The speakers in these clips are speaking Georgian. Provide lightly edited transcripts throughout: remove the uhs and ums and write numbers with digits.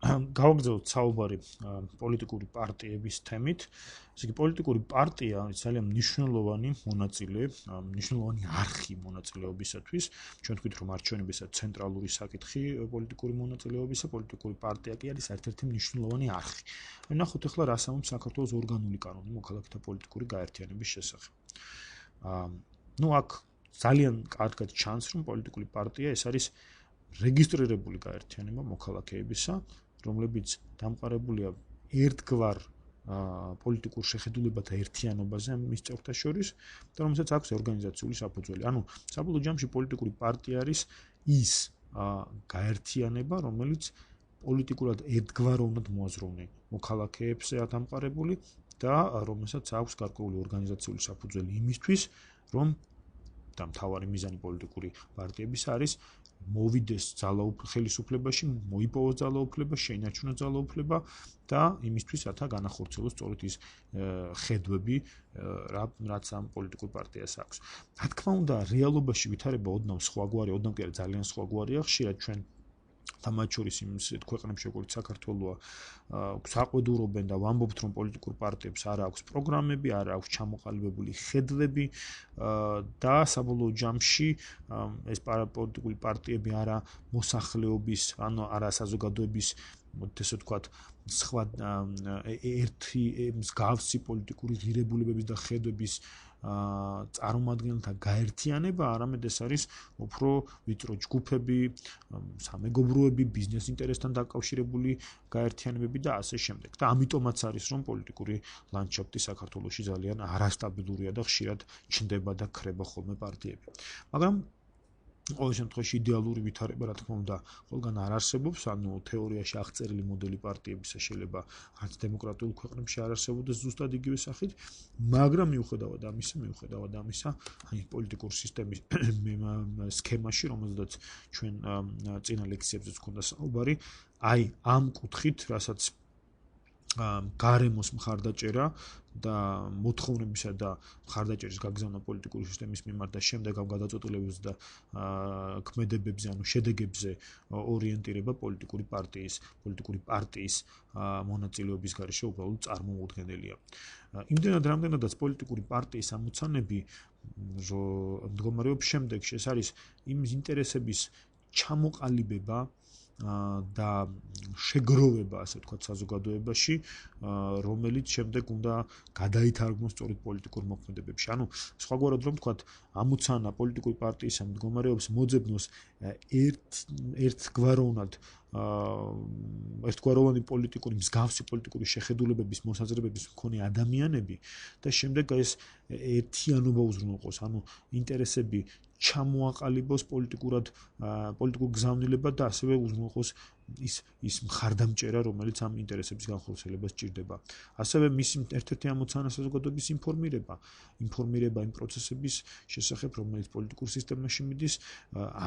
გავაგრძელოთ საუბარი პოლიტიკური პარტიების თემით. ესე იგი, პოლიტიკური პარტია ძალიან მნიშვნელოვანი მონაწილე, მნიშვნელოვანი არხი მონაწილეობისათვის. ჩვენ თქვით, რომ არჩევნებისა ცენტრალური საკითხი პოლიტიკური მონაწილეობისა, პოლიტიკური პარტია კი არის ერთ-ერთი მნიშვნელოვანი არხი. ნახოთ ახლა რას ამბობს საქართველოს ორგანული კანონი მოქალაქეთა პოლიტიკური გაერთიანების შესახებ. აქ ძალიან კარგად ჩანს, რომ პოლიტიკური პარტია ეს არის რეგისტრირებული გაერთიანება მოქალაქეებისა, რომლებიც დამყარებულია ერთგვარ პოლიტიკურ შეხედულებათა ერთიანობაზე მის წევრთა შორის და რომელსაც აქვს ორგანიზაციული საფუძველი. ანუ საბოლოო ჯამში პოლიტიკური პარტია არის ის გაერთიანება, რომელიც პოლიტიკურად ერთგვაროვნად მოაზროვნე მოქალაქეებზე დამყარებული და რომელსაც აქვს გარკვეული ორგანიზაციული საფუძველი იმისთვის, რომ და მთავარი მიზანი პოლიტიკური პარტიების არის მოვიდეს ხელისუფლებაში, მოიპოვოს ძალაუფლება, შეინარჩუნოს ძალაუფლება და იმისთვის რათა განახორციელოს სწორედ ის ხედვები, რაც ამ პოლიტიკურ პარტიას აქვს. რა თქმა უნდა, რეალობაში ვითარება ოდნავ სხვაგვარი, ოდნავ კი არა ძალიან სხვაგვარია, ხშირად ჩვენ თამათ შორის იმ ქვეყნებში, როგორც საქართველოა, საყვედურობენ და ვამბობთ, რომ პოლიტიკურ პარტიებს არ აქვს პროგრამები, არ აქვს ჩამოყალიბებული ხედვები და საბოლოო ჯამში ეს პოლიტიკური პარტიები არა მოსახლეობის, ანუ არა საზოგადოების, ესე ვთქვათ, სხვა ერთი მსგავსი პოლიტიკური ღირებულებების და ხედვების წარმომადგენელთა გაერთიანება, არამედ ეს არის უფრო ვიწრო ჯგუფები, სამეგობროები, ბიზნეს ინტერესთან დაკავშირებული გაერთიანებები და ასე შემდეგ. და ამიტომაც არის, რომ პოლიტიკური ლანდშაფტი საქართველოში ძალიან არასტაბილურია და ხშირად ჩნდება და ქრება ხოლმე პარტიები. მაგრამ ყოველ შემთხვევაში იდეალური ვითარება, რა თქმა უნდა, ყველგან არ არსებობს, ანუ თეორიაში აღწერილი მოდელი პარტიებისა შეიძლება არც დემოკრატიულ ქვეყნებში არ არსებობდეს ზუსტად იგივე სახით, მაგრამ მიუხედავად ამისა, აი პოლიტიკური სისტემის სქემაში, რომელზედაც ჩვენ წინა ლექციებზეც გვქონდა საუბარი, აი ამ კუთხით, რასაც გარემოს მხარდაჭერა და მოთხოვნებისა და მხარდაჭერის გაგზავნა პოლიტიკური სისტემის მიმართ და შემდეგ ამ გადაწყვეტილებებზე და ქმედებებზე, ანუ შედეგებზე ორიენტირება პოლიტიკური პარტიის მონაწილეობის გარეშე უბრალოდ წარმოუდგენელია. იმდენად რამდენადაც პოლიტიკური პარტიის ამოცანები მდგომარეობს შემდეგში, ეს არის იმ ინტერესების ჩამოყალიბება და შეგროვება, ასე ვთქვათ, საზოგადოებაში, რომელიც შემდეგ უნდა გადაითარგმნოს სწორედ პოლიტიკურ მოქმედებებში. ანუ სხვაგვარად რომ ვთქვათ, ამოცანა პოლიტიკური პარტიის მდგომარეობის მოძებნოს ერთგვაროვანი პოლიტიკური მსგავსი პოლიტიკური შეხედულებების მოსაზრებების მქონე ადამიანები და შემდეგ ეს ერთიანობა უზრუნველყოს, ანუ ინტერესები ჩამოაყალიბოს პოლიტიკურ გზავნილება და ასევე უზრუნველყოს ის მხარდამჭერა, რომელიც ამ ინტერესების განხორციელებას სჭირდება. ასევე მისი ერთ-ერთი ამოცანა საზოგადოების ინფორმირება იმ პროცესების შესახებ, რომელიც პოლიტიკურ სისტემაში მიდის,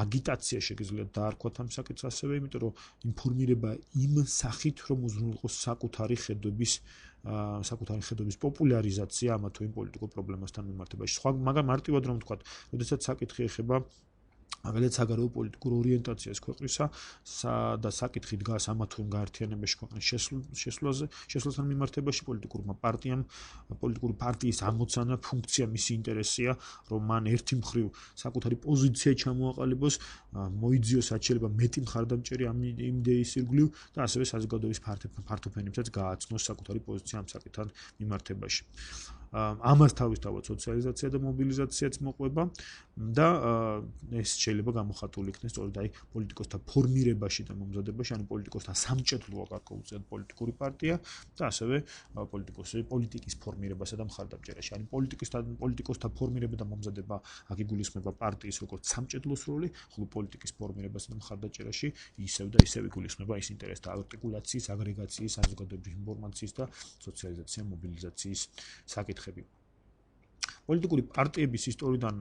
აგიტაცია შეგიძლიათ დაარქვათ ამ საკითხს ასევე, იმიტომ რომ ინფორმირება იმ სახით, რომ უზრუნველყოს საკუთარი ხედვების პოპულარიზაცია ამა თუ იმ პოლიტიკურ პრობლემასთან მიმართებაში. მაგრამ მარტივად რომ ვთქვათ, როდესაც საკითხი ეხება მაგალითად საგარეო პოლიტიკურ ორიენტაციას ქვეყნისა და საკითხი დგას ამა თუ იმ გაერთიანებაში ქვეყნის შესვლასთან მიმართებაში პოლიტიკური პარტიის ამოცანა, ფუნქცია, მისი ინტერესია, რომ მან ერთი მხრივ საკუთარი პოზიცია ჩამოაყალიბოს, მოიძიოს საჩიელება მეტი მხარდამჭერი ამ იდეის ირგვლივ და ასევე საზოგადოების ფართოფენებსაც გააცნოს საკუთარი პოზიცია ამ საკითხთან მიმართებაში. ამას თავისთავად სოციალიზაცია და მობილიზაციაც მოყვება და ეს შეიძლება გამოხატული იქნეს სწორედ აი პოლიტიკოსთა ფორმირებაში და მომზადებაში, ანუ პოლიტიკოსთა სამჭედლოა გარკვეულწილად პოლიტიკური პარტია და ასევე პოლიტიკის ფორმირებასა და მხარდამჭერაში. ანუ პოლიტიკოსთა ფორმირება და მომზადება აქ იგულისხმება პარტიის როგორც სამჭედლოს როლი, ხოლო პოლიტიკის ფორმირებასა და მხარდაჭერაში ისევ და ისევ იგულისხმება ის ინტერესთა არტიკულაციის, აგრეგაციის, საზოგადოების ინფორმაციის და სოციალიზაცია, მობილიზაციის საკითხები. პოლიტიკური პარტიების ისტორიიდან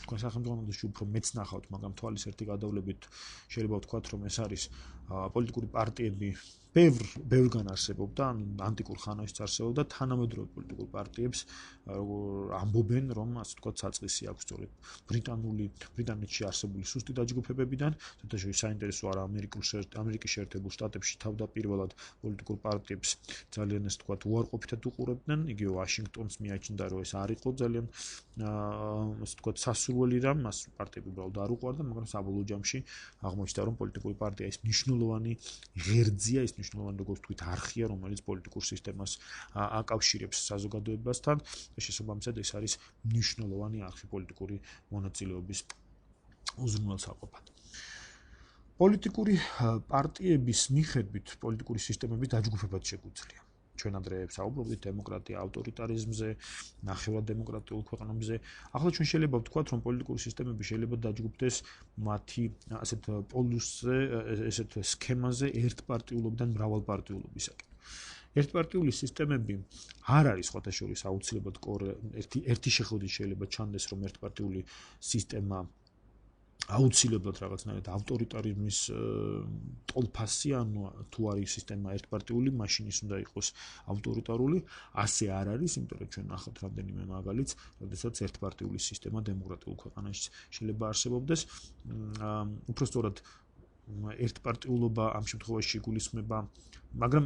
თქვენ სახელმწიფოში უფრო მეც ნახავთ, მაგრამ თვალის ერთი გადავლებით შეიძლება ვთქვათ, რომ ეს არის პოლიტიკური პარტიები ბევრგან არსებობდა, ანტიკურ ხანაშიც არსებობდა, თანამედროვე პოლიტიკურ პარტიებს ამბობენ, რომ ასე ვთქვათ, საწყისი აქვს სწორედ ბრიტანეთში არსებული სუსტი დაჯგუფებებიდან, თუმცა საინტერესო არა ამერიკის შეერთებულ შტატებში თავდაპირველად პოლიტიკურ პარტიებს ძალიან ასე ვთქვათ, უარყოფითად უყურებდნენ, იგივე ვაშინგტონს მიაჩნდა, რომ ეს არ იყო ძალიან ასე ვთქვათ, სასურველი რამ, მას პარტიები უბრალოდ არ უყვარდა, მაგრამ საბოლოო ჯამში აღმოჩნდა, რომ პოლიტიკური პარტია ის მნიშვნელოვანი ღერძია, ის მნიშვნელოვანი როგორც ვთქვით, არხია, რომელიც პოლიტიკურ სისტემას აკავშირებს საზოგადოებასთან და შესაბამისად ეს არის მნიშვნელოვანი არხი პოლიტიკური მონაწილეობის უზრუნველსაყოფად. პოლიტიკური პარტიების მიხედვით პოლიტიკური სისტემების დაჯგუფებაც შეგვიძლია. ჩვენ ადრე საუბრობდით დემოკრატია, ავტორიტარიზმზე, ნახევრად დემოკრატიულ ქვეყნებზე. ახლა ჩვენ შეიძლება ვთქვათ, რომ პოლიტიკური სისტემები შეიძლება დაჯგუფდეს მათი ასეთ პოლუსზე, ესეთ სქემაზე ერთპარტიულობიდან მრავალპარტიულობისაკენ. ერთპარტიული სისტემები არ არის სხვათა შორის აუცილებლად ერთი შეხედვით შეიძლება ჩანდეს, რომ ერთპარტიული სისტემა აუცილებლად რაღაცნაირად ავტორიტარიზმის ტოლფასი, ანუ თუ არის სისტემა ერთპარტიული, მაშინ ის უნდა იყოს ავტორიტარული, ასე არ არის, იმიტომ რომ ჩვენ ნახავთ რამდენიმე მაგალითს, როდესაც ერთპარტიული სისტემა დემოკრატიულ ქვეყანაში შეიძლება არსებობდეს. უფრო სწორად ერთპარტიულობა ამ შემთხვევაში იგულისხმება, მაგრამ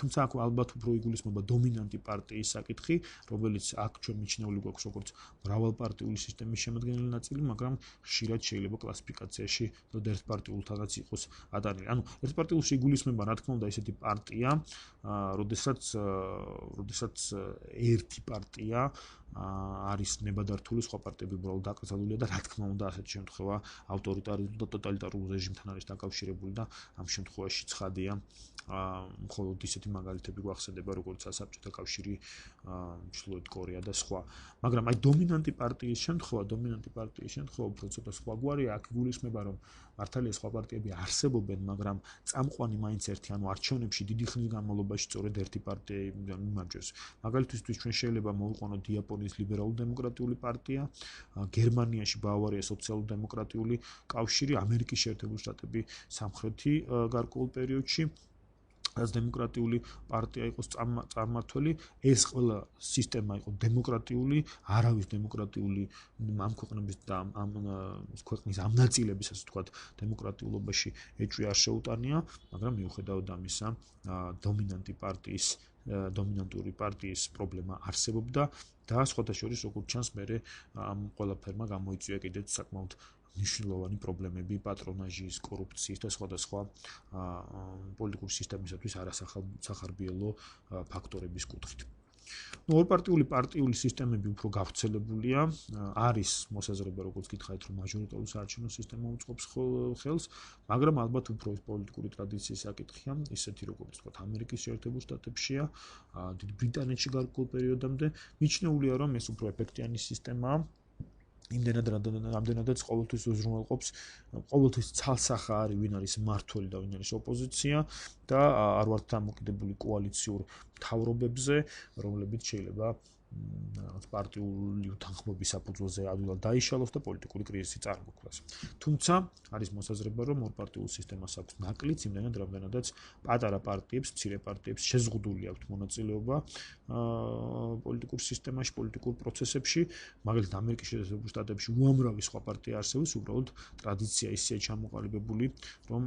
თუმცა აქ ალბათ უფრო იგულისხმება დომინანტი პარტიის საკითხი, რომელიც აქ ჩვენ მიჩნეული გვაქვს როგორც მრავალპარტიული სისტემის შემადგენელი ნაწილი, მაგრამ ხშირად შეიძლება კლასიფიკაციაში ერთპარტიულთანაც იყოს ატანილი. ანუ ერთპარტიულში იგულისხმება, რა თქმა უნდა, ისეთი პარტია, როდესაც ერთი პარტია არის ნებადართული, სხვა პარტიები უბრალოდ აკრძალულია და რა თქმა უნდა, ასეთი შემთხვევა ავტორიტარიზმულ და ტოტალიტარულ რეჟიმთან არის დაკავშირებული და ამ შემთხვევაში ცხადია, მხოლოდ ისეთი მაგალითები გვახსენდება, როგორც საბჭოთა კავშირი, ჩრდილოეთ კორეა და სხვა. მაგრამ აი დომინანტი პარტიის შემთხვევა უფრო ცოტა სხვაგვარია, აქ იგულისხმება, რომ მართალია სხვა პარტიები არსებობენ, მაგრამ წამყვანი მაინც ერთი, ანუ არჩევნებში დიდი ხნის განმავლობაში სწორედ ერთი პარტია იმარჯვებს. მაგალითისთვის ჩვენ შეიძლება მოვიყვანოთ იაპონიის ლიბერალურ-დემოკრატიული პარტია, გერმანიაში ბავარია სოციალურ-დემოკრატიული კავშირი, ამერიკის შეერთებული შტატები სამხრეთი გარკვეულ პერიოდში, რაც დემოკრატიული პარტია იყო წარმმართველი, ეს ყველა სისტემა იყო დემოკრატიული, არავის დემოკრატიული ამ ქვეყნების და ამ ქვეყნის ამ ნაწილების, ასე ვთქვათ, დემოკრატიულობაში ეჭვი არ შეუტანია, მაგრამ მიუხედავად ამისა, დომინანტური პარტიის პრობლემა არსებობდა და სხვათა შორის, როგორც ჩანს, მერე ამ ყველაფერმა გამოიწვია კიდეც საკმაოდ მნიშვნელოვანი პრობლემები პატრონაჟის, კორუფციის და სხვადასხვა პოლიტიკური სისტემისათვის არასახარბიელო ფაქტორების კუთხით. ორპარტიული პარტიული სისტემები უფრო გავრცელებულია, არის მოსაზრება, როგორც გითხარით, რომ მაჟორიტარული საარჩევნო სისტემა უწყობს ხელს, მაგრამ ალბათ უფრო პოლიტიკური ტრადიციის საკითხია, ისეთი როგორც ვთქვათ, ამერიკის შეერთებულ შტატებშია, დიდ ბრიტანეთში გარკვეულ პერიოდამდე, მიჩნეულია, რომ ეს უფრო ეფექტიანი სისტემაა. იმდენადაც ყოველთვის უზრუნველყოფს, ყოველთვის ცალსახა არის, ვინ არის მმართველი და ვინ არის ოპოზიცია და არ ვართ დამოკიდებული კოალიციურ მთავრობებზე, რომლებიც შეიძლება პარტიული უთანხმოების საფუძველზე ადვილად დაიშალოს და პოლიტიკური კრიზისი წარმოქმნას. თუმცა არის მოსაზრება, რომ ორპარტიულ სისტემას აქვს ნაკლიც, იმდენად რამდენადაც პატარა პარტიებს, მცირე პარტიებს შეზღუდული აქვთ მონაწილეობა პოლიტიკურ სისტემაში, პოლიტიკურ პროცესებში, მაგალითად ამერიკის შეერთებულ შტატებში უამრავი სხვა პარტია არსებობს, უბრალოდ ტრადიცია ისეა ჩამოყალიბებული, რომ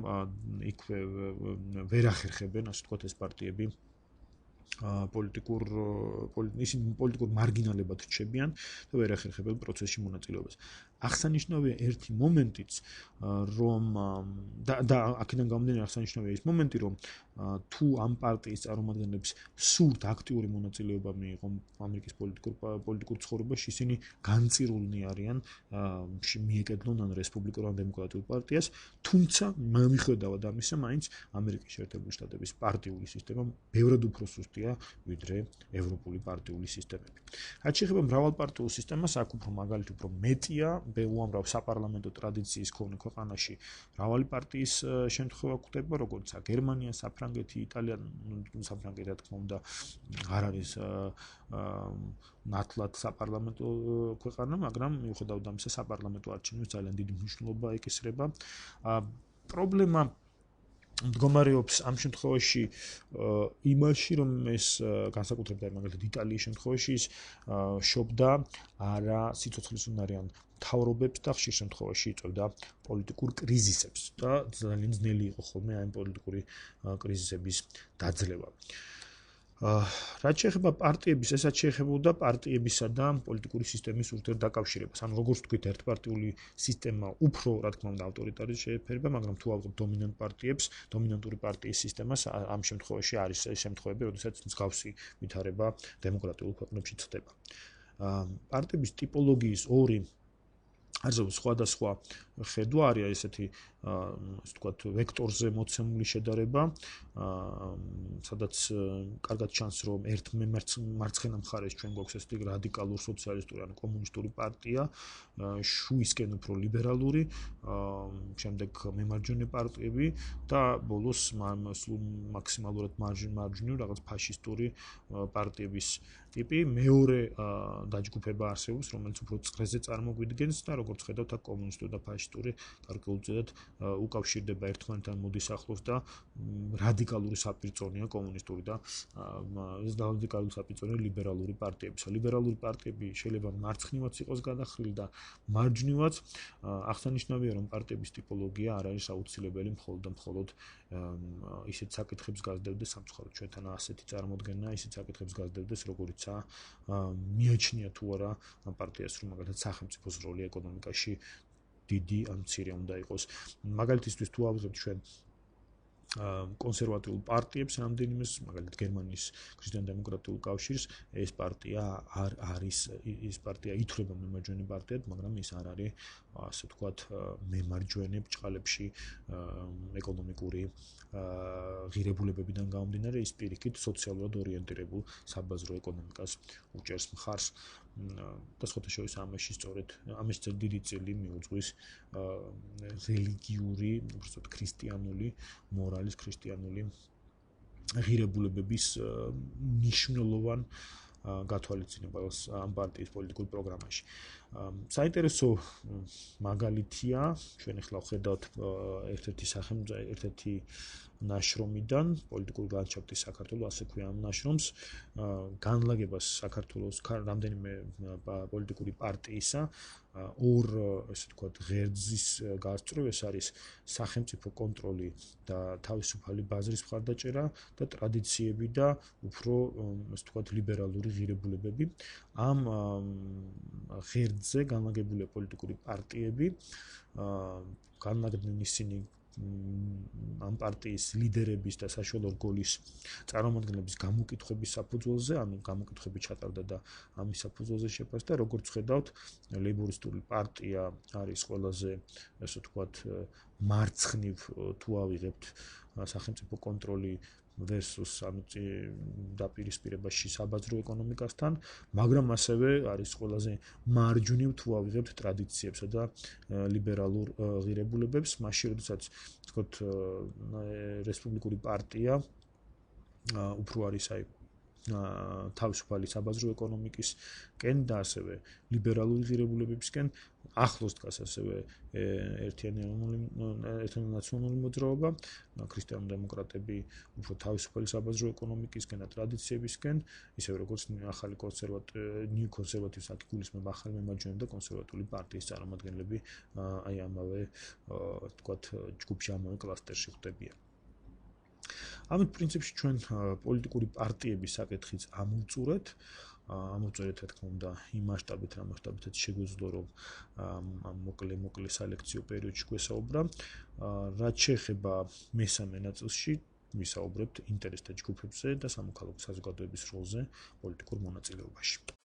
იქვე ვერ ახერხებენ, ასე ვთქვათ, ეს პარტიები პოლიტიკურ მარგინალებად რჩებიან და ვერ ახერხებენ პროცესში მონაწილეობას. აღსანიშნავია ერთი მომენტიც, რომ და აქედან გამომდინარე აღსანიშნავია ის მომენტი, რომ თუ ამ პარტიის წარმომადგენლებს სურთ აქტიური მონაწილეობა მიიღონ ამერიკის პოლიტიკურ ცხოვრებაში, ისინი განწირულნი არიან მიეკედნონ ან რესპუბლიკურ ან დემოკრატიულ პარტიას, თუმცა მიუხედავად ამისა, მაინც ამერიკის შეერთებული შტატების პარტიული სისტემა ბევრად უფრო სუსტია ვიდრე ევროპული პარტიული სისტემები. რაც შეეხება მრავალპარტიულ სისტემას, აქ უფრო მაგალითი უფრო მეტია, უამრავ საპარლამენტო ტრადიციის მქონე ქვეყანაში მრავალი პარტიის შემთხვევა გვხვდება, როგორც გერმანია, საფრანგეთი, იტალია, საფრანგეთი რა თქმა უნდა არ არის ნათლად საპარლამენტო ქვეყანა, მაგრამ მიუხედავად ამისა საპარლამენტო არჩევნებს ძალიან დიდი მნიშვნელობა ეკისრება. პრობლემა მდგომარეობს ამ შემთხვევაში იმაში, რომ ეს განსაკუთრებით მაგალითად იტალიის შემთხვევაში ის შობდა არა სიცოცხლის უნარიან მთავრობებს და ხშირ შემთხვევაში იწვევდა პოლიტიკურ კრიზისებს და ძალიან ძნელი იყო ხოლმე ამ პოლიტიკური კრიზისების დაძლევა. რაც შეეხება პარტიების, ესაც შეეხებოდა პარტიებისა და პოლიტიკური სისტემის ურთიერთდაკავშირებას. ანუ როგორც ვთქვით, ერთპარტიული სისტემა უფრო, რა თქმა უნდა, ავტორიტარიზმს შეეფერება, მაგრამ თუ ავიღებთ დომინანტ პარტიებს, დომინანტური პარტიის სისტემას, ამ შემთხვევაში არის ეს შემთხვევები, როდესაც მსგავსი ვითარება დემოკრატიულ ქვეყნებში ხდება. პარტიების ტიპოლოგიის ორი არსებობს სხვადასხვა ხედვა, არის ესეთი ასე ვთქვათ, ვექტორზე მოცემული შედარება, სადაც კარგად ჩანს, რომ ერთ მარცხენა მხარეს ჩვენ გვაქვს ესეთი რადიკალურ სოციალისტური ან კომუნისტური პარტია, შუისკენ უფრო ლიბერალური, შემდეგ მემარჯვენე პარტიები და ბოლოს მაქსიმალურად მარჯვნივ რაღაც ფაშისტური პარტიების ტიპი. მეორე დაჯგუფება არსებობს, რომელიც უფრო წრეზე წარმოგვიდგენს და როგორც ხედავთ, აქ კომუნისტური და ფაშისტური გარკვეულწილად უკავშირდება ერთმანეთთან, მოდის ახლოს და რადიკალური საპირწონეა კომუნისტური და რადიკალური საპირწონეა ლიბერალური პარტიებისა. ლიბერალური პარტიები შეიძლება მარცხნივაც იყოს გადახრილი და მარჯვნივაც. აღსანიშნავია, რომ პარტიების ტიპოლოგია არ არის აუცილებელი მხოლოდ და მხოლოდ ისეთ საკითხებს გასდევდეს სამწუხაროდ ჩვენთან ასეთი წარმოდგენა, ისეთ საკითხებს გასდევდეს, როგორიცაა მიაჩნია თუ არა ამ პარტიას, რომ მაგალითად სახელმწიფოს როლი ეკონომიკაში დიდი ან მცირე უნდა იყოს. მაგალითისთვის თუ ავიღებთ ჩვენ კონსერვატიულ პარტიებს რამდენიმე, მაგალითად გერმანიის ქრისტიან-დემოკრატიულ კავშირს, ეს პარტია არ არის, ეს პარტია ითვლება მემარჯვენე პარტიად, მაგრამ ის არ არის, ასე ვთქვათ, მემარჯვენე ბრჭყალებში ეკონომიკური ღირებულებებიდან გამომდინარე, ის პირიქით სოციალურად ორიენტირებულ საბაზრო ეკონომიკას უჭერს მხარს. და სხვათა შორის ამაში სწორედ ამის დიდი წილი მიუძღვის რელიგიური, უბრალოდ ქრისტიანული მორალის, ქრისტიანული ღირებულებების მნიშვნელოვან გათვალისწინებას ამ პარტიის პოლიტიკურ პროგრამაში. საინტერესო მაგალითია, ჩვენ ახლა ვხედავთ ერთ-ერთი ნაშრომიდან, პოლიტიკური ლანდშაფტის საქართველოს, ასე ქვია ამ ნაშრომს, განლაგებას საქართველოს რამდენიმე პოლიტიკური პარტიისა, ორ, ესე ვთქვათ, ღერძის გასწვრივ, ეს არის სახელმწიფო კონტროლი და თავისუფალი ბაზრის მხარდაჭერა და ტრადიციები და უფრო, ესე ვთქვათ, ლიბერალური ღირებულებები. ამ ღერძზე განლაგებულია პოლიტიკური პარტიები, განლაგდნენ ისინი ამ პარტიის ლიდერების და საშუალო რგოლის წარმომადგენლების გამოკითხვების საფუძველზე, ანუ გამოკითხვები ჩატარდა და ამის საფუძველზე შეფასდა, როგორც ხედავთ, ლეიბორისტული პარტია არის ყველაზე, ასე ვთქვათ, მარცხნივ თუ ავიღებთ სახელმწიფო კონტროლი versus ანუ დაპირისპირებაში საბაზრო ეკონომიკასთან, მაგრამ ასევე არის ყველაზე მარჯვნივ თუ ავიღებთ ტრადიციებსა და ლიბერალურ ღირებულებებს, მაშინ როდესაც ვთქვათ რესპუბლიკური პარტია უფრო არის აი თავისუფალი საბაზრო ეკონომიკისკენ და ასევე ლიბერალური ღირებულებებისკენ ახლოს დგას ასევე ერთიანი ნაციონალური მოძრაობა, ქრისტიან-დემოკრატები უფრო თავისუფალი საბაზრო ეკონომიკისკენ და ტრადიციებისკენ, ისევე როგორც ახალი ნიუ კონსერვატივს აქ გულისხმობა ახალი მემარჯვენე და კონსერვატიული პარტიის წარმომადგენლები აი ამავე ვთქვათ ჯგუფში, ამავე კლასტერში ხდებიან. ამით პრინციპში ჩვენ პოლიტიკური პარტიების საკითხიც ამოვწურეთ, რა თქმა უნდა, იმ მასშტაბით, რა მასშტაბითაც შეგვეძლო, რომ ამ მოკლე სალექციო პერიოდში გვესაუბრა. რაც შეეხება მესამე ნაწილში, ვისაუბრებთ ინტერესთა ჯგუფებზე და სამოქალაქო საზოგადოების როლზე პოლიტიკურ მონაწილეობაში.